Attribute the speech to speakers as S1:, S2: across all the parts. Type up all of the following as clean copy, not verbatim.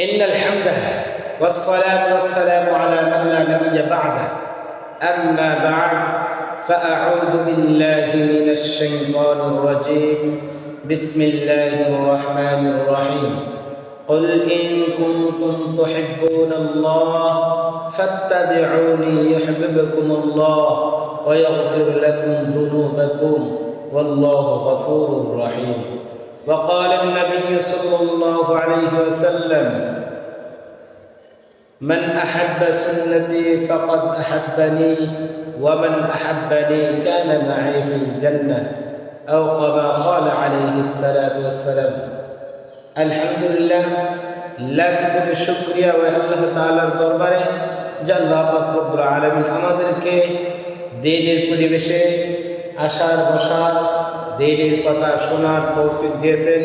S1: إن الحمد والصلاة والسلام على من لا نبي بعده أما بعد فأعوذ بالله من الشيطان الرجيم بسم الله الرحمن الرحيم قل إن كنتم تحبون الله فاتبعوني يحببكم الله ويغفر لكم ذنوبكم والله غفور رحيم وقال النبي صلى الله عليه وسلم من أحب سنتي فقد أحبني ومن أحبني كان معي في الجنة أو كما قال عليه الصلاة والسلام الحمد لله লাখ শুকরিয়া ওয়া আল্লাহ তাআলার দরবারে যে আল্লাহ পাক রব্বুল আলামিন আমাদেরকে দিনের পরিবেশে আসার বসার দিনের কথা শোনার তৌফিক দিয়েছেন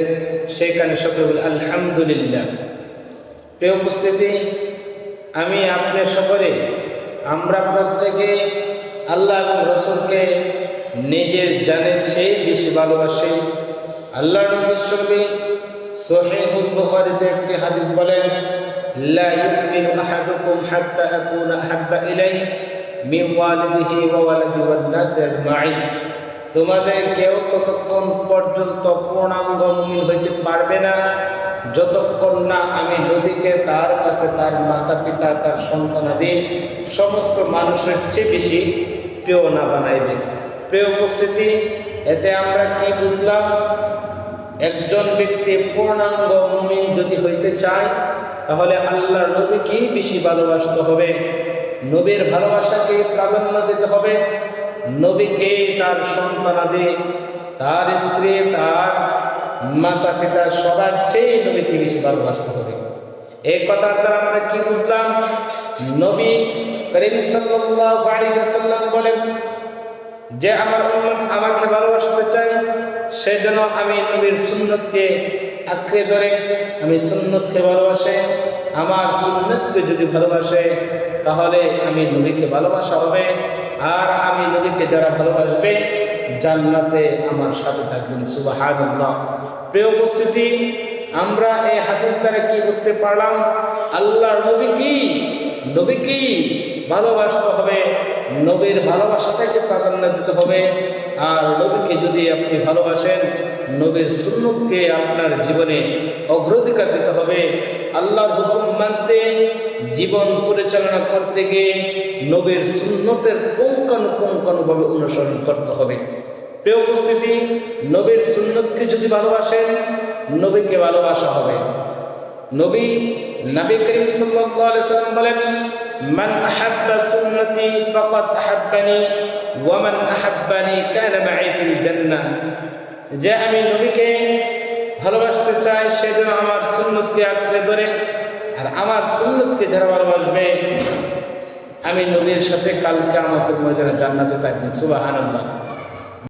S1: সেখানে সকলে আলহামদুলিল্লাহ। প্রিয় উপস্থিতি, আমি আপনার সকলে আমরা প্রত্যেকে আল্লাহ এবং রাসূলকে নিজের জানের চেয়ে বেশি ভালোবাসি। আল্লাহর নবী সহিহুল বুখারীতে একটি হাদিস বলেন, লা ইউমিনু আহাদুকুম হাত্তা আকুনা আহাব্বা ইলাইহি মিন ওয়ালিদিহি ওয়া ওয়ালাদিহি ওয়ান নাসি আজমাইন। তোমাদের কেউ ততক্ষণ পর্যন্ত পূর্ণাঙ্গ মুমিন হইতে পারবে না যতক্ষণ না আমি নবীকে তার কাছে তার মাতা পিতা তার সন্তানাদি সমস্ত মানুষের চেয়ে বেশি প্রিয় না বানাইবে। প্রিয় উপস্থিতি, এতে আমরা কি বুঝলাম? একজন ব্যক্তি পূর্ণাঙ্গ মুমিন যদি হইতে চায় তাহলে আল্লাহর নবীকে বেশি ভালোবাসতে হবে, নবীর ভালোবাসাকে প্রাধান্য দিতে হবে, নবীকে তার সন্তানাদি তার স্ত্রী তার মাতা পিতা সবার চেয়ে নবীকে বেশি ভালোবাসতে হবে। এই কথার দ্বারা আমরা কি বুঝলাম? নবী করিম সাল্লাল্লাহু আলাইহি ওয়াসাল্লাম বলেন যে আমার উম্মত আমাকে ভালোবাসতে চায় সেজন্য আমি নবীর সুন্নতকে আঁকড়ে ধরে আমি সুন্নতকে ভালোবাসে, আমার সুন্নতকে যদি ভালোবাসে তাহলে আমি নবীকে ভালোবাসা হবে, আর আমি নবীকে যারা ভালোবাসবে জান্নাতে আমার সাথে থাকবেন। সুবহানাল্লাহ। প্রিয় উপস্থিতি, আমরা এই হাদিস দ্বারা কি বুঝতে পারলাম? আল্লাহর নবীকে ভালোবাসতে হবে, নবীর ভালোবাসাটাকে প্রাধান্য দিতে হবে। আর নবীকে যদি আপনি ভালোবাসেন, নবীর সুন্নতকে আপনার জীবনে অগ্রাধিকার দিতে হবে। আল্লাহর হুকুম মানতে জীবন পরিচালনা করতে গিয়ে নবীর সুন্নতের পুঙ্খানুপুঙ্খানুভাবে অনুসরণ করতে হবে। প্রিয় উপস্থিতি, নবীর সুন্নতকে যদি ভালোবাসেন, নবীকে ভালোবাসা হবে। নবী করিম সাল্লাল্লাহু আলাইহি ওয়াসাল্লাম বলেন, মান আহাব্বা সুন্নতি ফাকাদ আহাব্বানি ওয়া মান আহাব্বানি কানা মা'i ফিল জান্নাহ। যে আমি নবীকে ভালোবাসতে চাই সে যেন আমার সুন্নতকে আঁকড়ে ধরে, আর আমার সুন্নতকে যারা ভালোবাসবে আমি নবীর সাথে কাল কিয়ামতের ময়দানে জান্নাতে থাকবেন। সুবহানাল্লাহ।